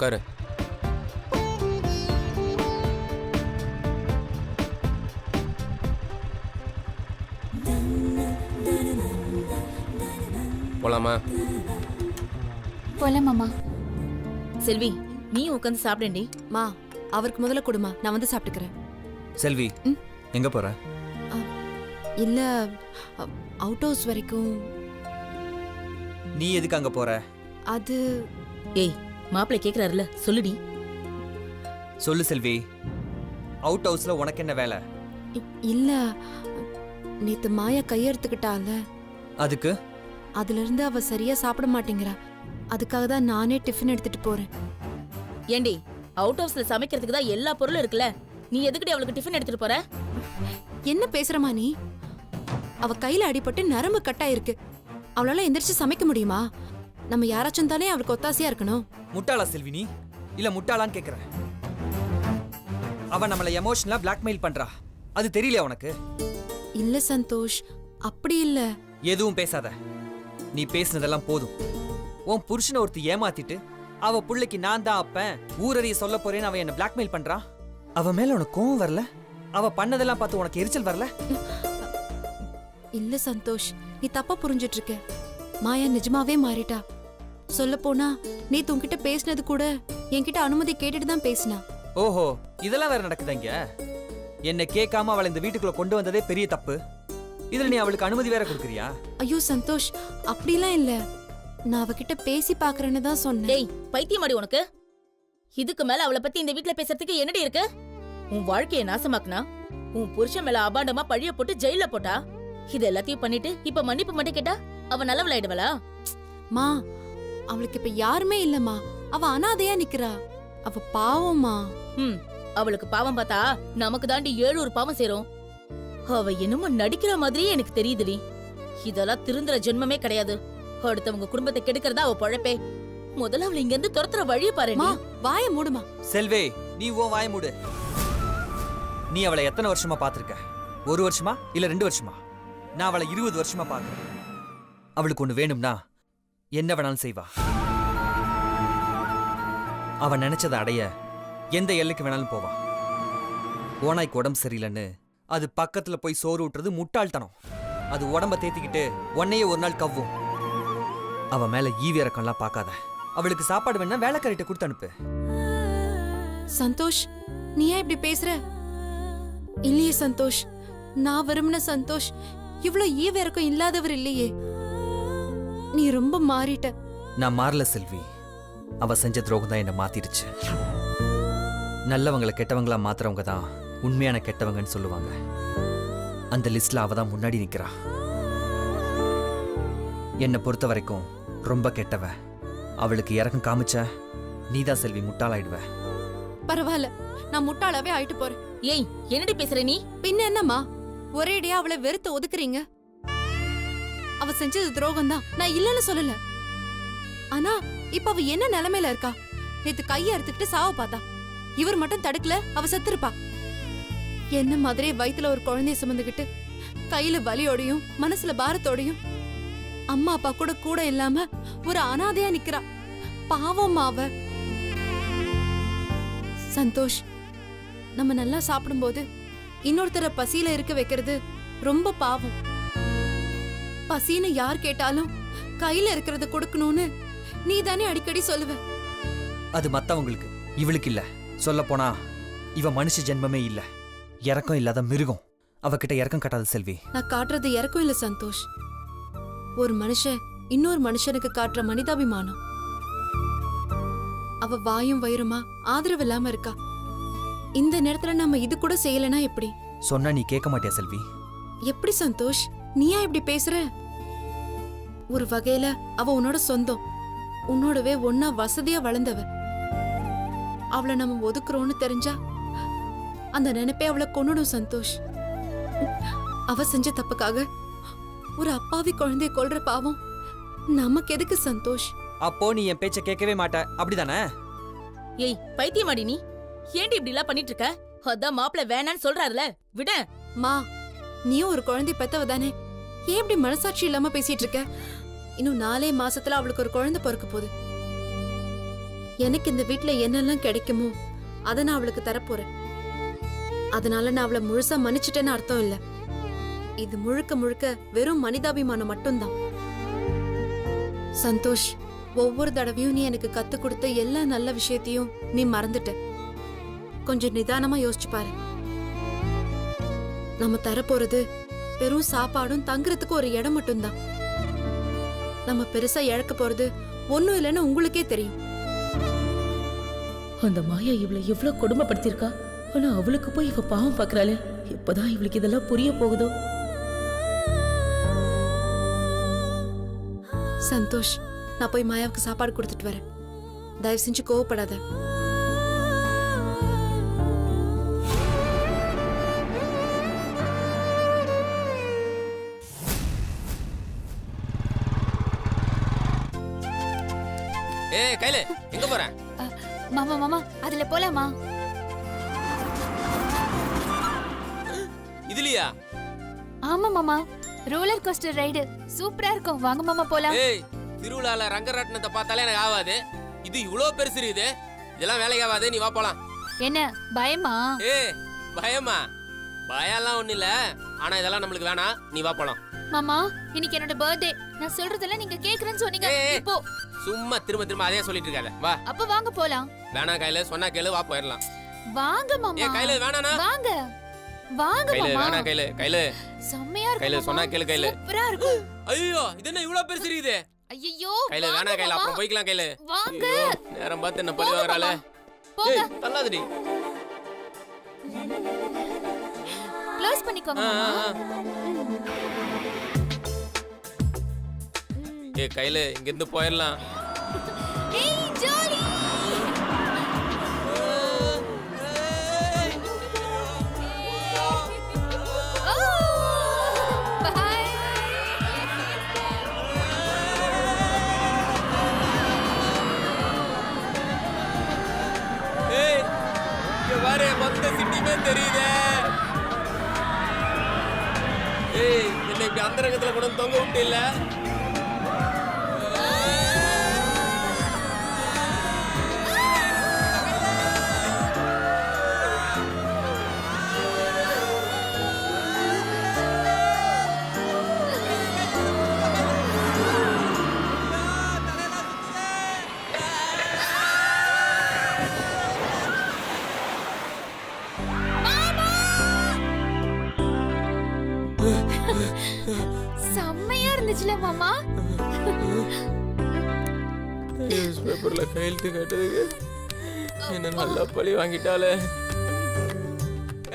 உட்காரு. போலாமா? போலாம் மாமா. செல்வி, நீ உட்காந்து சாப்பிடண்டி. மா, அவருக்கு முதல்ல கொடுமா, நான் வந்து சாப்பிட்டுக்கிறேன். செல்வி, எங்க போற? இல்ல, அவுட் ஹவுஸ் வரைக்கும். நீ எதுக்கு அங்க போற? அது ஏய், மாப்பிள்ளை கேக்குறாருல, சொல்லுடி. சொல்லு செல்வி, அவுட் ஹவுஸ்ல உனக்கு என்ன வேலை? இல்ல, நேத்து மாயா கையெடுத்துக்கிட்டால, அதுக்கு அதுல இருந்து அவ சரியா சாப்பிட மாட்டேங்கிறா. அதுக்காக தான் நானே டிஃபன் எடுத்துட்டு போறேன். ஏண்டி, அவுட் ஹவுஸ்ல சமைக்கிறதுக்கு தான் எல்லா பொருளும் இருக்குல்ல, நீ எதுக்குடி அவளுக்கு டிஃபன் எடுத்துட்டு போற? என்ன பேசுறமா நீ? அவ கையில அடிபட்டு நரம்பு கட்டாயிருக்கு. அவளால எந்திரிச்சு சமைக்க முடியுமா? நம்ம யாராச்சும் தானே அவளுக்கு ஒத்தாசையா இருக்கணும். முட்டாளா செல்வி நீ? இல்ல முட்டாளான்னு கேக்குறேன். அவ நம்மள எமோஷனலா பிளாக்மெயில் பண்றா, அது தெரியல உனக்கு? இல்ல சந்தோஷ், அப்படி இல்ல. எதுவும் பேசாத. நீ பேசுனதெல்லாம் போதும். உன் புருஷனை ஒருத்தி ஏமாத்திட்டு அவ புள்ளைக்கு நான் தான் அப்பேன், ஊரறிய சொல்ல போறேன்னு அவ என்ன பிளாக்மெயில் பண்றா. அவ மேல உனக்கு கோவம் வரல? அவ பண்ணதெல்லாம் பார்த்து உனக்கு எரிச்சல் வரல? இல்ல சந்தோஷ், நீ தப்பா புரிஞ்சிட்டு இருக்க. மாயா நிஜமாவே மாறிட்டா. சொல்ல போனா நேத்து உன்கிட்ட பேசினது கூட என்கிட்ட அனுமதி கேட்டுட்டு தான் பேசினா. ஓஹோ, இதெல்லாம் வேற நடக்குதா இங்க? என்ன கேட்காம அவளை இந்த வீட்டுக்குள்ள கொண்டு வந்ததே பெரிய தப்பு. இதுல நீ அவளுக்கு அனுமதி வேற கொடுக்கறியா? ஐயோ சந்தோஷ், அப்படிலாம் இல்ல. நான் அவகிட்ட பேசி பாக்குறேன்னு தான் சொன்னேன். டேய், பைத்தியமாடி உனக்கு? இதுக்கு மேல அவளை பத்தி இந்த வீட்ல பேசுறதுக்கு என்னடி இருக்கு? உன் வாழ்க்கையை நாசமாக்குனா, உன் புருஷன் மேல அபாண்டமா பழிய போட்டு ஜெயில போட்டா, இது எல்லாத்தையும் பண்ணிட்டு இப்ப மன்னிப்பு மட்டும் கேட்டா அவ நல்லவளாயிடுவளா? மா, அவளுக்கு இப்ப யாருமே இல்லம்மா. அவ அனாதையா நிக்கிறா. அவ பாவம்மா. அவளுக்கு பாவம் பார்த்தா நமக்கு தாண்டி 700 பாவம் சேரும். அவ என்னமோ நடிக்கிற மாதிரியே எனக்கு தெரியுதுடி. இதெல்லாம் திருந்துற ஜென்மமே கிடையாது. அடுத்தவங்க குடும்பத்தை கெடுக்கிறதா அவ பொழப்பே. முதல்ல அவளை இங்க இருந்து துரத்துற வழிய பாரு. வாய மூடுமா. செல்வே, நீ உன் வாய மூடு. நீ அவளை எத்தனை வருஷமா பாத்திருக்க? 1 வருஷமா இல்ல 2 வருஷமா? நான் அவளை 20 வருஷமா பாக்குறேன். அவளுக்கு ஒண்ணு வேணும்னா என்ன வேணாலும் செய்வா. அவ நினைச்சதை அடைய எந்த எல்லைக்கு வேணாலும் போவா. ஓனாய்க்கு உடம்பு சரியில்லைன்னு அது பக்கத்துல போய் சோறு ஊட்டுறது முட்டாள்தனம். அது உடம்ப தேத்திக்கிட்டு உன்னையே ஒரு நாள் கவ்வும். அவ மேல ஈவி இறக்கம்லாம் பார்க்காத. அவளுக்கு சாப்பாடு வேணா வேலைக்காரிட்ட கொடுத்து அனுப்பு. சந்தோஷ், நீ ஏன் இப்படி பேசுற? இல்லையே சந்தோஷ், நான் விரும்பின சந்தோஷ் இவ்ளோ ஈவிரக்கம் இல்லாதவர் இல்லையே. நீ ரொம்ப மாறிட்ட. நான் மாறல செல்வி. அவ செஞ்ச துரோகம் தான் என்ன மாத்திடுச்சு. நல்லவங்களை கெட்டவங்களா மாத்துறவங்க தான் உண்மையான கெட்டவங்கன்னு சொல்லுவாங்க. அந்த லிஸ்ட்ல அவ தான் முன்னாடி நிக்கிறா. என்னை பொறுத்த வரைக்கும் ரொம்ப கெட்டவ. அவளுக்கு இறக்கம் காமிச்ச நீதான் செல்வி முட்டாளாயிடுவ. பரவாயில்ல, நான் முட்டாளாவே ஆயிட்டு போறேன். ஏய், என்னடி பேசுற நீ? பின்ன என்னம்மா, ஒரேடியா அவளை வெறுத்து ஒதுக்குறீங்க? அவ செஞ்சது துரோகம் தான், நான் இல்லன்னு சொல்லல. ஆனா இப்ப அவ என்ன நிலைமையில இருக்கா? நேத்து கைய அறுத்துக்கிட்டு சாவ பார்த்தா. இவர் மட்டும் தடுக்கல, அவ செத்துருப்பா. என்ன மாதிரி வயித்துல ஒரு குழந்தைய சுமந்துகிட்டு கையில வலியோடையும் மனசுல பாரத்தோடையும் அம்மா அப்பா கூட கூட இல்லாம ஒரு அனாதையா நிக்கிறா. பாவம் அவ. சந்தோஷ், நம்ம நல்லா சாப்பிடும்போது இன்னொருத்தர பசியில இருக்க வைக்கிறது ரொம்ப பாவம். பசின்னு யார் கேட்டாலும் கையில இருக்கிறத கொடுக்கணும்னு நீ தானே அடிக்கடி சொல்லுவ. அது மத்தவங்களுக்கு, இவளுக்கு இல்ல. சொல்ல போனா இவ மனுஷ ஜென்மமே இல்ல, இறக்கம் இல்லாத மிருகம். அவகிட்ட இறக்கம் காட்டாத செல்வி. நான் காட்டுறது இறக்கம் இல்ல சந்தோஷ். ஒரு மனுஷன் இன்னொரு மனுஷனுக்கு காட்டுற மனிதாபிமானம். அவ வாயும் வயிறுமா ஆதரவு இல்லாம இருக்கா. இந்த நேரத்துல நம்ம இது கூட செய்யலனா எப்படி? சொன்னா நீ கேட்க மாட்டியா செல்வி? எப்படி சந்தோஷ், நீயா இப்படி பேசுற? ஒரு வகையில அவ உன்னோட சொந்தம். உன்னோடவே ஒன்னா வசதியா வளர்ந்தவ. அவளை நம்ம ஒதுக்குறோம்னு தெரிஞ்சா அந்த நினைப்பே அவளை கொன்னுடும் சந்தோஷ். அவ செஞ்ச தப்புக்காக ஒரு அப்பாவி குழந்தைய கொல்ற பாவம் நமக்கு எதுக்கு சந்தோஷ்? அப்போ நீ என் பேச்ச கேட்கவே மாட்ட, அப்படிதானே? ஏய், பைத்தியமாடி நீ? ஏண்டி இப்படி எல்லாம் பண்ணிட்டு இருக்க? அதான் மாப்பிள்ள வேணான்னு சொல்றாருல, விட. மா, நீயும் ஒரு குழந்தை பெத்தவ தானே, ஏன் இப்படி மனசாட்சி இல்லாம பேசிட்டு இருக்க? இன்னும் 4 மாசத்துல அவளுக்கு ஒரு குழந்தை பிறக்க போகுது. எனக்கு இந்த வீட்ல என்னெல்லாம் கிடைக்குமோ அதை நான் அவளுக்கு தரப்போறேன். அதனால நான் அவளை முழுசா மன்னிச்சிட்டேன்னு அர்த்தம் இல்ல. இது முழுக்க முழுக்க வெறும் மனிதாபிமானம் மட்டும்தான். சந்தோஷ், ஒவ்வொரு தடவையும் நீ எனக்கு கத்து கொடுத்த எல்லா நல்ல விஷயத்தையும் நீ மறந்துட்ட. கொஞ்சம் நிதானமா யோசிச்சு பாரு. நம்ம தரப்போறது வெறும் சாப்பாடும் தங்குறதுக்கு ஒரு இடம் மட்டும்தான். நம்ம பெருசா இழக்க போறது ஒண்ணும் இல்லைன்னு உங்களுக்கே தெரியும். அந்த மாயா இவளை எவ்வளவு கொடுமைப்படுத்திருக்கா. ஆனா அவளுக்கு போய் இவ பாவம் பாக்குறாளே. இப்பதான் இவளுக்கு இதெல்லாம் புரிய போகுதோ. சந்தோஷ், நான் போய் மாயாவுக்கு சாப்பாடு கொடுத்துட்டு வரேன். தயவு செஞ்சு கோவப்படாத. ஏய் கையில எங்க போற? மாமா மாமா அதுல போலாமா? இதுலயா? ஆமா மாமா, ரோலர் கோஸ்டர் ரைடு சூப்பரா இருக்கும். வாங்க மாமா போலாம். ஏய், திருவிழால ரங்கராட்டினத்தை பார்த்தாலே எனக்கு ஆகாது. இது இவ்வளவு பெருசு இது. இதெல்லாம் வேலைக்கு ஆகாது. நீ வா போலாம். என்ன பயமா? ஏய் பயமா? பயம்லாம் ஒண்ணு இல்ல. ஆனா இதெல்லாம் நம்மளுக்கு வேணாம். நீ வா போலாம். மாமா, இன்னைக்கு என்னோட பர்த்டே. நான் சொல்றதெல்லாம் நீங்க கேக்குறேன்னு சொன்னீங்க. ஏய், இப்போ சும்மா திரும்ப திரும்ப அதே சொல்லிட்டு இருக்காத. வா. அப்ப வாங்க போலாம். வேணா கையில சொன்னா கேளு, வா போயிடலாம். வாங்க மாமா. ஏய் கையில வேணானா? வாங்க வாங்க கையில மாமா. வேணா கையில கையில செம்மையா இருக்கு. கையில சொன்னா கேளு கையில. சூப்பரா இருக்கு. ஐயோ இது என்ன இவ்வளவு பெருசு இருக்குது? ஐயோ கையில வேணா கையில அப்புறம் போய்க்கலாம் கையில. வாங்க. ஐயோ, நேரம் பார்த்து என்ன பழி வாங்குறாளே. போங்க. ஏய் தள்ளாதடி. க்ளோஸ் பண்ணிக்கோங்க மாமா. ஏய் கையில இங்க இருந்து போயிடலாம். ஏய் ஜாலி. ஏய் இங்க பாரு மொத்த சிட்டிமே தெரியுதே. ஏய் என்ன இப்படி அந்தரங்கத்துல கூட தொங்க விட்டு இல்ல? செம்மையா இருந்துச்சுல மாமா. நியூஸ் பேப்பர்ல கையெழுத்து கேட்டதுக்கு என்ன நல்லா பழி வாங்கிட்டாளே.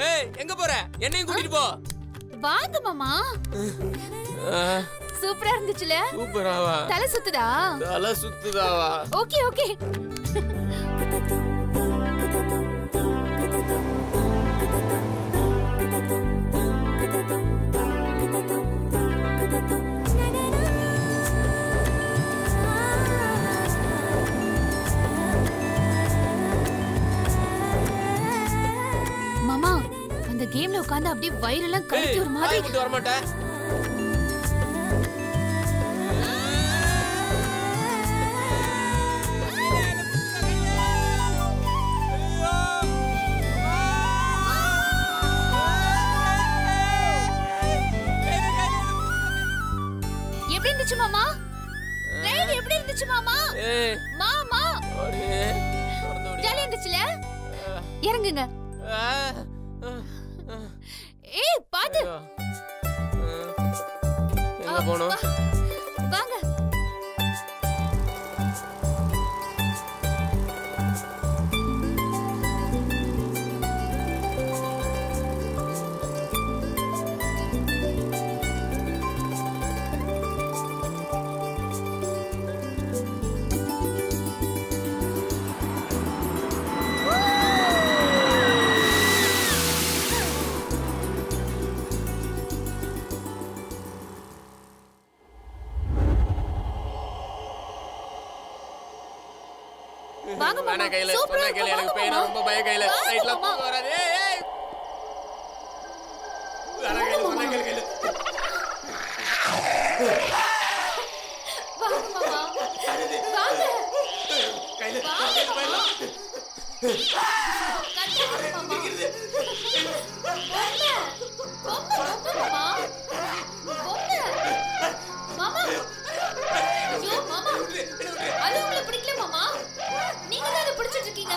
ஏய் எங்க போற? என்னையும் கூட்டிட்டு போ. வாங்க மாமா. சூப்பரா இருந்துச்சுல? சூப்பராவா? தலை சுத்துதா? தலை சுத்துதாவா? Okay okay. மாமா, அந்த கேம்ல உட்கார்ந்து அப்படியே வயிறெல்லாம் கலக்கி ஒரு மாதிரி. விட்டு வர மாட்டேன். எப்படி இருந்துச்சு மாமா? ரைடு எப்படி இருந்துச்சு மாமா? ஏய் மாமா ஓடியே தொடர்ந்து ஓடி. ஜாலியா இருந்துச்சுல? இறங்குங்க. ஏய் பாத்து. எங்க போணும்? வாங்க. வாங்க மாமா. வேணா கையில சூப்பரா சொன்னா கையில இருக்கு. எனக்கு வாங்க பெயினா மாமா. ரொம்ப பய கையில. வாங்க நைட்ல மாமா. தூக்கம் வராது. ஏய் ஏய் வேணா கையில சொன்னா கையில. வாங்க மாமா. வாங்க. கையில வாங்க போயிடலாம். கத்தாதீங்க மாமா. பொம்மை மாமா. பொம்மை. மாமா. ஐயோ மாமா. அது உங்களுக்கு பிடிக்கல மாமா. நீங்க தான் அதை பிடிச்சிட்டு இருக்கீங்க.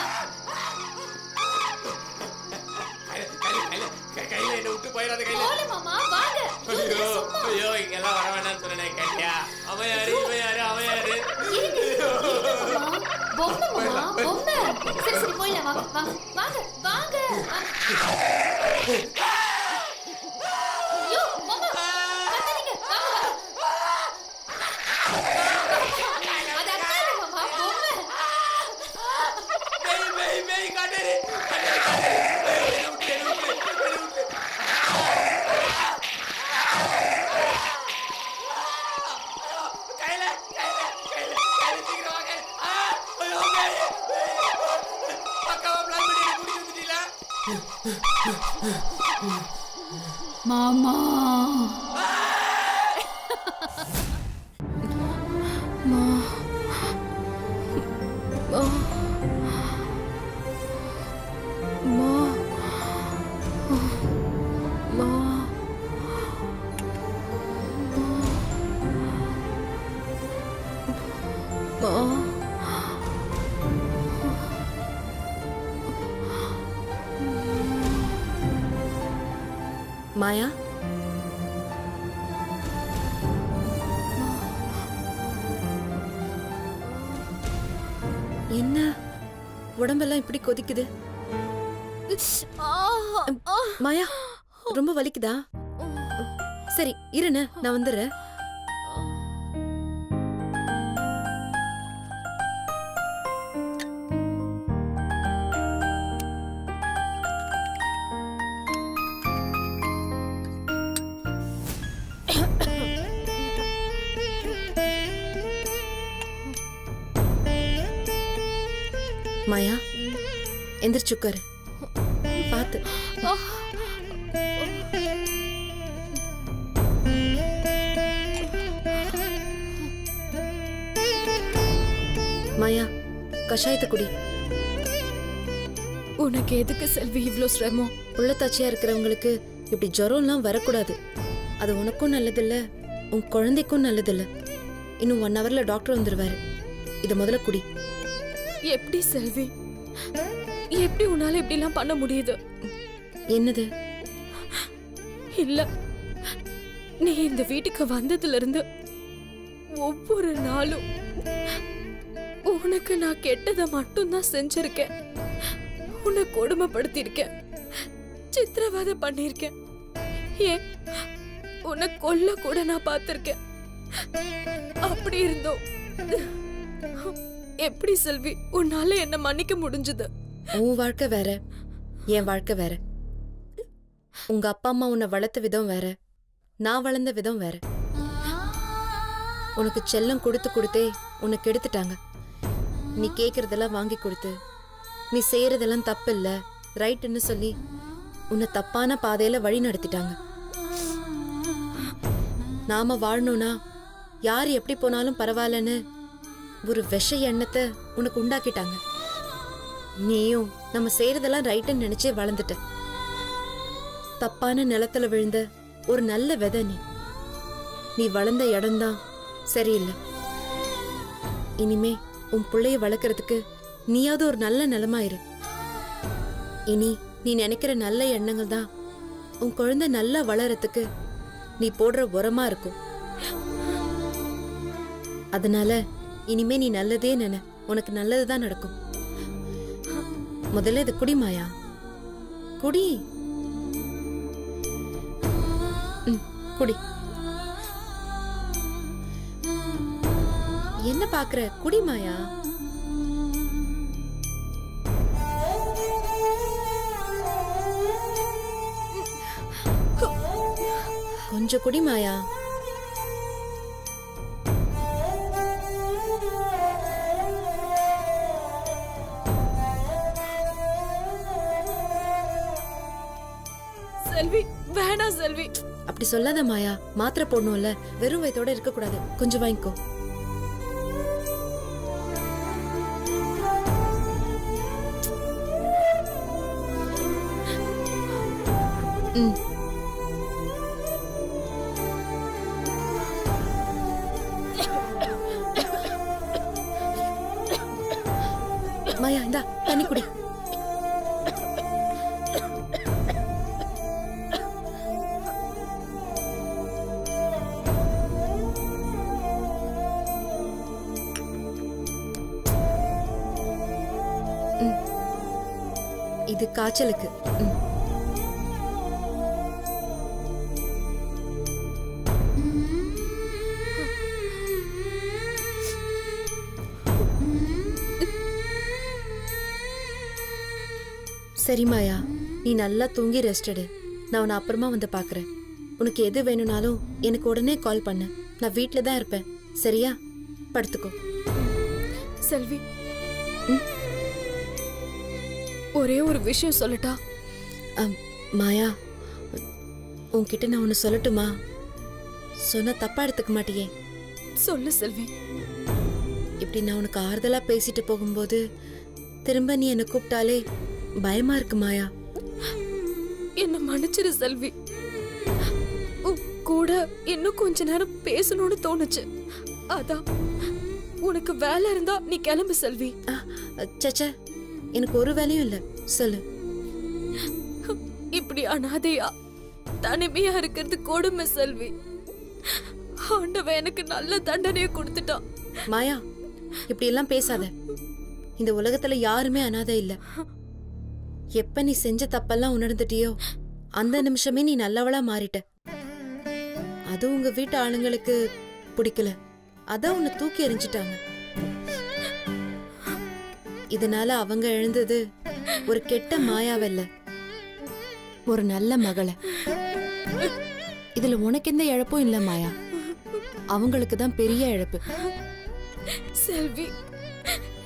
கையில என்ன விட்டு போயிடாத கையில. போல மாமா வாங்க. ஐயோ ஐயோ இங்கெல்லாம் வர வேண்டாம்னு சொன்னேன் கேட்டியா? அவன் யாரு இவன் யாரு அவன் யாரு? இருங்க மாமா. பொம்மை மாமா பொம்மை. சரி சரி போயிடலாம் வாங்க வாங்க வாங்க வாங்க. ஐயோ மாமா கத்தாதீங்க. வாங்க வாங்க. அது அக்கா இல்ல மாமா பொம்மை. மேய் காட்டேரி காட்டேரி என்ன விட்டு கையில சீக்கிரம் வாங்க. ஐயோ மேய் பக்காவா பிளான் பண்ணி குடி வந்துட்டீங்களா? மாமா மாயா, என்ன உடம்பெல்லாம் இப்படி கொதிக்குது? மாயா, ரொம்ப வலிக்குதா? சரி இருண்ண, நான் வந்துடுறேன். மாயா, எந்திரிச்சு உட்காரு. பாத்து. மாயா, கஷாயத்தை குடி. உனக்கு எதுக்கு செல்வி இவ்ளோ சிரமம்? புள்ளத்தாச்சியா இருக்கிறவங்களுக்கு இப்படி ஜுரம்லாம் வரக்கூடாது. அது உனக்கும் நல்லதில்ல, உன் குழந்தைக்கும் நல்லதில்ல. இன்னும் 1 ஹவர்ல டாக்டர் வந்துருவாரு. இத முதல்ல குடி. எப்படி செல்வி, எப்படி உன்னால இப்படி எல்லாம் பண்ண முடியுது? என்னது? இல்ல, நீ இந்த வீட்டுக்கு வந்ததுல இருந்து ஒவ்வொரு நாளும் உனக்கு நான் கெட்டதை மட்டும்தான் செஞ்சிருக்கேன். உன்னை கொடுமைப்படுத்திருக்கேன், சித்திரவதை பண்ணிருக்கேன். ஏன் உன்னை கொல்ல கூட நான் பார்த்திருக்கேன். அப்படி இருந்தோம் எப்படி செல்வி உன்னால என்ன மன்னிக்க முடிஞ்சது? உன் வாழ்க்கை வேற, என் வாழ்க்கை வேற. உங்க அப்பா அம்மா உன்னை வளர்த்த விதம் வேற, நான் வளர்ந்த விதம் வேற. உனக்கு செல்லம் கொடுத்து கொடுத்தே உன்னை கெடுத்துட்டாங்க. நீ கேக்குறதெல்லாம் வாங்கி கொடுத்து, நீ செய்யறதெல்லாம் தப்பு இல்ல ரைட்டுன்னு சொல்லி உன்னை தப்பான பாதையில வழி நடத்திட்டாங்க. நாம வாழணும்னா யார் எப்படி போனாலும் பரவாயில்லன்னு ஒரு விஷ எண்ணத்தை உனக்கு உண்டாக்கிட்டாங்க. நீயும் நம்ம செய்யறதெல்லாம் ரைட்டுன்னு நினைச்சே வளர்ந்துட்ட. தப்பான நிலத்துல விழுந்த ஒரு நல்ல விதை நீ. நீ வளர்ந்த இடம்தான் சரியில்லை. இனிமே உன் பிள்ளைய வளர்க்கறதுக்கு நீயாவது ஒரு நல்ல நிலமாயிரு. இனி நீ நினைக்கிற நல்ல எண்ணங்கள் தான் உன் குழந்தை நல்லா வளரத்துக்கு நீ போடுற உரமா இருக்கும். அதனால இனிமே நீ நல்லதே நினை, உனக்கு நல்லதுதான் நடக்கும். முதல்ல இது குடி மாயா, குடி. குடி. என்ன பாக்குற? குடி மாயா. கொஞ்சம் குடி மாயா. செல்வி வேணாம் செல்வி. அப்படி சொல்லாத மாயா, மாத்திரை போடணும்ல, வெறும் வயத்தோட இருக்க கூடாது. கொஞ்சம் வாங்கிக்கோ. இது காய்ச்சலுக்கு. ம். சரி மாயா, நீ நல்லா தூங்கி ரெஸ்ட் எடு. நான் உன்னை அப்புறமா வந்து பார்க்கறேன். உனக்கு எது வேணும்னாலும் எனக்கு உடனே கால் பண்ணு. நான் வீட்டில் தான் இருப்பேன். சரியா? படுத்துக்கோ. செல்வி, ஒரே ஒரு விஷயம் சொல்லட்டா? மாயா, உன்கிட்ட நான் ஒன்று சொல்லட்டுமா? சொன்னா தப்பா எடுத்துக்க மாட்டியே? சொல்லு செல்வி. இப்படி நான் உனக்கு ஆறுதலா பேசிட்டு போகும்போது திரும்ப நீ என்னை கூப்பிட்டாலே பயமா இருக்கு மாயா. என்ன மன்னிச்சிரு செல்வி. உன் கூட இன்னும் கொஞ்ச நேரம் பேசணும்னு தோணுச்சு. அதான் உனக்கு வேலை இருந்தா நீ கிளம்பு செல்வி. சச்சா, எனக்கு ஒரு வேலையும் இல்லை. சொல்லு. இப்படி அனாதையா தனிமையா இருக்கிறது கொடுமை செல்வி. ஆண்டவன் எனக்கு நல்ல தண்டனையை கொடுத்துட்டான். மாயா, இப்படி எல்லாம் பேசாத. இந்த உலகத்துல யாருமே அனாதை இல்ல. எப்ப நீ செஞ்ச தப்பெல்லாம் உணர்ந்துட்டியோ அந்த நிமிஷமே நீ நல்லவளா மாறிட்ட. அது உங்க வீட்டு ஆளுங்களுக்கு பிடிக்கல, அதான் உன்னை தூக்கி எறிஞ்சிட்டாங்க. இதனால அவங்க எழுந்தது ஒரு கெட்ட மாயாவல்ல, ஒரு நல்ல மகளை. இதுல உனக்கு எந்த இழப்பும் இல்ல மாயா. அவங்களுக்கு தான் பெரிய இழப்பு. செல்வி,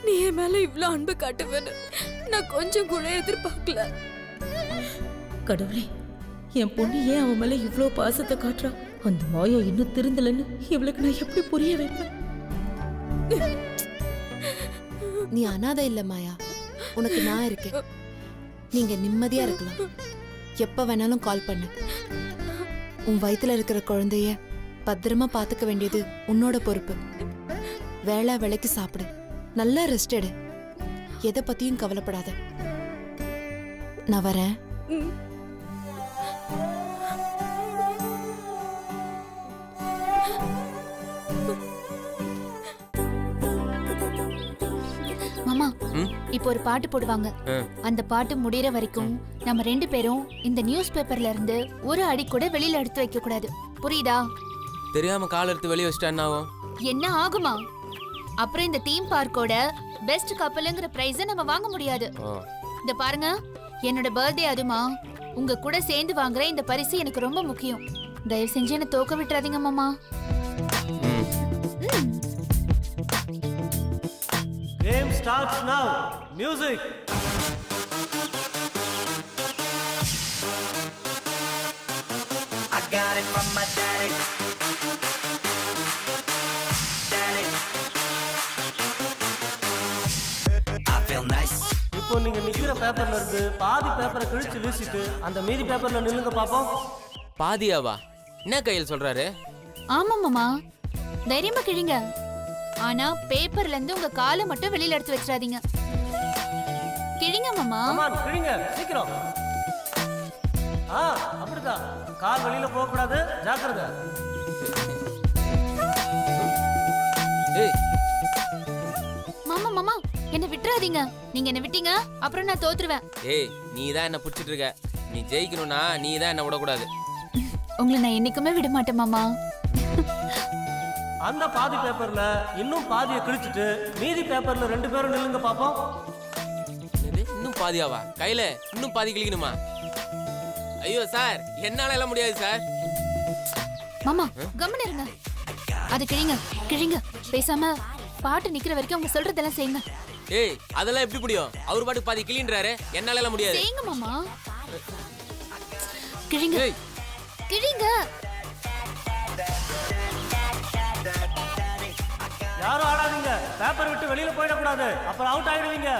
நீ என் மேல இவ்ளோ அன்பு காட்டுவேன்னு நான் கொஞ்சம் கூட எதிர்பார்க்கல. கடவுளே, என் பொண்ணு ஏன் அவன் மேல இவ்ளோ பாசத்தை காட்டுறா? அந்த மாயா இன்னும் திருந்தலன்னு இவளுக்கு நான் எப்படி புரிய வைப்பேன்? நீ அனாதை இல்ல மாயா, உனக்கு நான் இருக்கேன். நீங்க நிம்மதியா இருக்கலாம். எப்ப வேணாலும் கால் பண்ணு. உன் வயித்துல இருக்கிற குழந்தைய பத்திரமா பாத்துக்க வேண்டியது உன்னோட பொறுப்பு. வேளா வேலைக்கு சாப்பிடு, நல்லா ரெஸ்ட் எடு. எதை பத்தியும் கவலைப்படாத. நான் வரேன். மாமா, ம்? இப்போ ஒரு பாட்டு போடுவாங்க. அந்த பாட்டு முடியற வரைக்கும் நம்ம 2 பேரும் இந்த நியூஸ் பேப்பர்ல இருந்து ஒரு அடி கூட வெளியில எடுத்து வைக்க கூடாது. புரியுதா? தெரியாம கால் எடுத்து வெளியே வச்சிட்டா என்ன ஆகும்? என்ன ஆகுமா? அப்புறம் இந்த தீம் பார்க்கோட பெஸ்ட் கப்பல்ங்கிற பிரைஸ நம்ம வாங்க முடியாது. இந்த பாருங்க, என்னோட பர்த்டே அதுமா. உங்க கூட சேர்ந்து வாங்குற இந்த பரிசு எனக்கு ரொம்ப முக்கியம். தயவு செஞ்சு என்ன தோக்க விட்டுறாதீங்க மாமா. Game starts now. Music. I got it from my daddy. Daddy. I feel nice. இப்போ நீங்க நிக்கிற பேப்பர்ல இருந்து பாதி பேப்பரை கிழிச்சு வீசிட்டு அந்த மீதி பேப்பர்ல நில்லுங்க பாப்போம். பாதியாவா? என்ன கையில் சொல்றாரு? ஆமா மாமா, தைரியமா கிழிங்க. ஆனா பேப்பர்ல இருந்து உங்க காலை மட்டும் வெளியில எடுத்து வச்சிடாதீங்க. கிழிங்க மாமா. ஆமா, கிழிங்க சீக்கிரம். அப்படிதான். கால் வெளியில போக கூடாது, ஜாக்கிரதை. ஏய், மாமா மாமா, என்ன விட்டுறாதீங்க. நீங்க என்ன விட்டீங்க அப்புறம் நான் தோத்துருவேன். ஏய், நீ தான் என்ன புடிச்சிட்டு இருக்க. நீ ஜெயிக்கணும்னா நீ தான் என்ன விடக்கூடாது. உங்களை நான் என்னைக்குமே விட மாட்டேன் மாமா. அந்த பாதி பேப்பர்ல இன்னும் பாதியை கிழிச்சிட்டு மீதி பேப்பர்ல 2 பேரும் நில்லுங்க பாப்போம். இன்னும் பாதியாவா? கையில இன்னும் பாதி கிழிக்கணுமா? ஐயோ சார், என்னால எல்லாம் முடியாது சார். மாமா கம்முன்னு இருங்க. அது கிழிங்க கிழிங்க. பேசாம பாட்டு நிக்கிற வரைக்கும் அவங்க சொல்றதெல்லாம் செய்யுங்க. ஏய், அதெல்லாம் எப்படி முடியும்? அவர் பாட்டுக்கு பாதி கிழின்றாரு, என்னால எல்லாம் முடியாது. செய்யுங்க மாமா. கிழிங்க ஏய், கிழிங்க. யாரும் ஆடாதீங்க. பேப்பர் விட்டு வெளியில போயிடக்கூடாது, அப்புறம் அவுட் ஆயிடுவீங்க.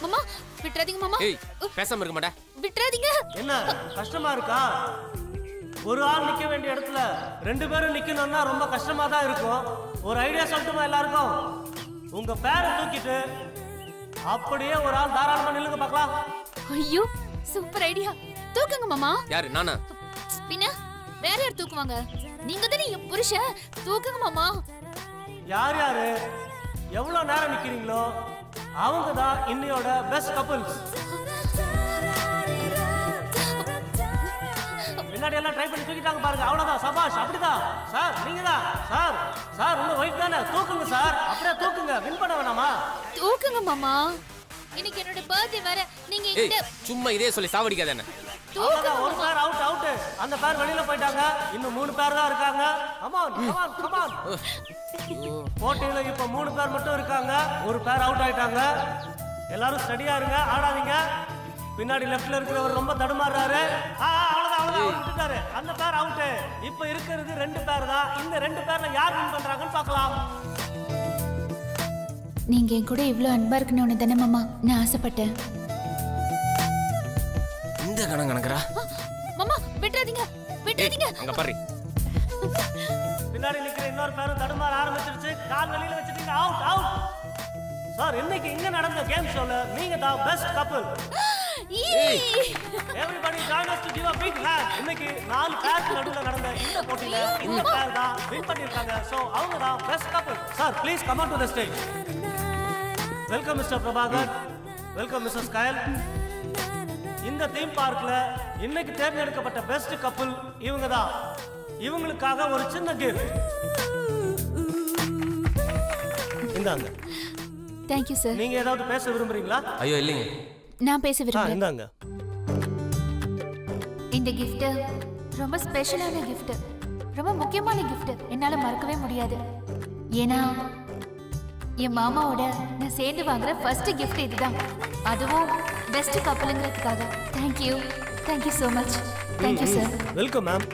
மாமா விட்டுறாதீங்க மாமா. ஏய், பேசாம இருக்க மாட்டே. விட்டுறாதீங்க. என்ன கஷ்டமா இருக்கா? ஒரு ஆள் நிக்க வேண்டிய இடத்துல 2 பேரும் நிக்கணும்னா ரொம்ப கஷ்டமா தான் இருக்கும். ஒரு ஐடியா சொல்லட்டுமா எல்லாருக்கும்? உங்க பேரை தூக்கிட்டு அப்படியே ஒரு ஆள் தாராளமா நில்லுங்க பார்க்கலாம். ஐயோ சூப்பர் ஐடியா. தூக்குங்க மாமா. யாரு, நானா? பின்ன வேற யார் தூக்குவாங்க? நீங்க தானே என் புருஷன். தூக்குங்க மாமா. யார் யாரு எவ்வளவு நேரம் நிக்கிறீங்களோ அவங்க தான் இன்னையோட பெஸ்ட் கப்பல்ஸ். பின்னாடி எல்லாம் ட்ரை பண்ணி தூக்கிட்டாங்க பாருங்க. அவ்வளவுதான், சபாஷ். அப்படிதான் சார், நீங்க தான் சார். சார் உங்க ஒய்ஃப் தானே? தூக்குங்க சார், அப்படியே தூக்குங்க. வின் பண்ண வேணாமா? தூக்குங்க மாமா, இன்னைக்கு என்னோட பர்த்டே வேற. நீங்க ஏய் இந்த சும்மா இதே சொல்லி சாவடிக்காத என்ன. அவ்வளவுதான், ஒரு பேர் அவுட் அவுட். அந்த பேர் வெளியில போயிட்டாங்க. இன்னும் 3 பேர் தான் இருக்காங்க. Come on come on come on. போட்டியில இப்ப 3 பேர் மட்டும் இருக்காங்க. ஒரு பேர் அவுட் ஆயிட்டாங்க. எல்லாரும் ஸ்டடியா இருங்க, ஆடாதீங்க. பின்னாடி லெஃப்ட்ல இருக்கிறவர் ரொம்ப தடுமாறுறாரு. அவ்வளவுதான் அவ்வளவுதான், விட்டுட்டாரு. அந்த பேர் அவுட். இப்ப இருக்கிறது 2 பேர் தான். இந்த 2 பேர்ல யார் வின் பண்றாங்கன்னு பார்க்கலாம். நீங்க என் கூட இவ்ளோ அன்பா இருக்கணும்னு தானே மாமா நான் ஆசைப்பட்டேன். இந்த கணக்கறா. மாமா விட்டுறாதீங்க, விட்டுறாதீங்க. அங்க பாரு. பின்னாடி நிக்கிற இன்னொரு பேரும் தடுமாற ஆரம்பிச்சிருச்சு. கால் வெளியில வச்சிட்டீங்க. Out out. சார், இன்னைக்கு இங்க நடந்த கேம் ஷோல நீங்க தான் best couple. Everybody join us to give a big hand. இன்னைக்கு 4 பேருக்கு நடுவுல நடந்த இந்த போட்டியில இந்த பேர் தான் வின் பண்ணிருக்காங்க. சோ அவங்க தான் best couple. Sir, please come on to the stage. Welcome mister Prabhakar. Welcome missus Kayal. இந்த தீம் பார்க்ல இன்னைக்கு தேர்ந்தெடுக்கப்பட்ட பெஸ்ட் கப்பிள் இவங்க தான். இவங்களுக்காக ஒரு சின்ன கிஃப்ட். இந்தாங்க. Thank you sir. நீங்க ஏதாவது பேச விரும்புறீங்களா? ஐயோ இல்லைங்க. நான் பேச விரும்புறேன். இந்தாங்க. இந்த gift ரொம்ப ஸ்பெஷலான gift. ரொம்ப முக்கியமான gift. என்னால மறக்கவே முடியாது. ஏன்னா என் மாமாவோட நான் சேர்ந்து வாங்குற ஃபர்ஸ்ட் gift இதுதான். அதுவும் பெஸ்ட் கப்பலுங்கிறதுக்காக. Thank you so much. Thank you sir. Welcome ma'am.